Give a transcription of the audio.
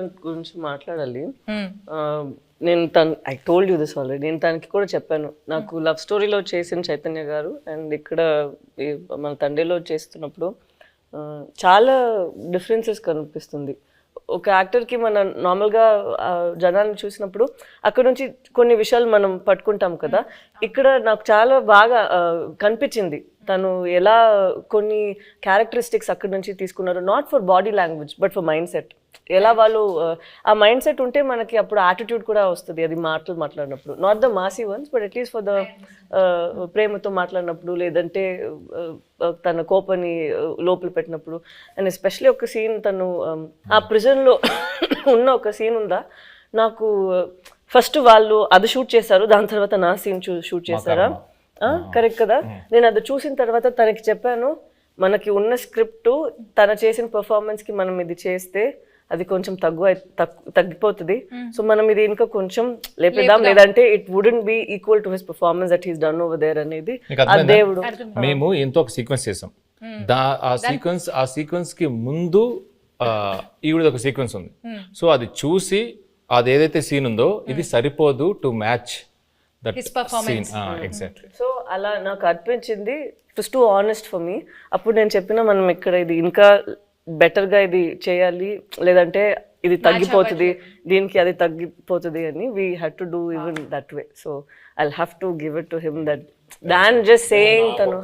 దాని గురించి మాట్లాడాలి. నేను I told you this already, నేను తనకి కూడా చెప్పాను, నాకు లవ్ స్టోరీలో చేసిన చైతన్య గారు అండ్ ఇక్కడ మన తండ్రిలో చేస్తున్నప్పుడు చాలా డిఫరెన్సెస్ కనిపిస్తుంది. ఒక యాక్టర్కి మన నార్మల్గా జనాన్ని చూసినప్పుడు అక్కడ నుంచి కొన్ని విషయాలు మనం పట్టుకుంటాం కదా, ఇక్కడ నాకు చాలా బాగా కనిపించింది తను ఎలా కొన్ని క్యారెక్టరిస్టిక్స్ అక్కడ నుంచి తీసుకున్నారు. Not for body language but for mind set. ఎలా వాళ్ళు ఆ మైండ్ సెట్ ఉంటే మనకి అప్పుడు యాటిట్యూడ్ కూడా వస్తుంది, అది మాట్లాడినప్పుడు. Not the Masih once but at least for the ప్రేమతో మాట్లాడినప్పుడు, లేదంటే తన కోపని లోపల పెట్టినప్పుడు. అండ్ ఎస్పెషలీ ఒక సీన్ తను ఆ ప్రిజన్లో ఉన్న ఒక సీన్ ఉందా, నాకు ఫస్ట్ వాళ్ళు అది షూట్ చేశారు, దాని తర్వాత నా సీన్ షూట్ చేశారా, కరెక్ట్ కదా. నేను అది చూసిన తర్వాత తనకి చెప్పాను, మనకి ఉన్న స్క్రిప్ట్ తన చేసిన పర్ఫార్మెన్స్కి మనం ఇది చేస్తే అది కొంచెం తగ్గిపోతుంది. సో మనం ఇది ఇంకా కొంచెం లేపేద్దాం, లేదంటే it wouldn't be equal to his performance that he's done over there అనేది ఆ దేవుడు. మేము ఎంతో ఒక సీక్వెన్స్ చేసాం, ఆ సీక్వెన్స్ కి ముందు ఈవిడ ఒక సీక్వెన్స్ ఉంది. సో అది చూసి అది ఏదైతే సీన్ ఉందో ఇది సరిపోదు to match that scene. Exactly. So అలా నాకు అనిపించింది, it was too honest for me. అప్పుడు నేను చెప్పిన మనం ఇక్కడ ఇది ఇంకా బెటర్గా ఇది చేయాలి, లేదంటే ఇది తగ్గిపోతుంది, దీనికి అది తగ్గిపోతుంది అని. We had to do even that way. So I have to give it to him that than just saying తను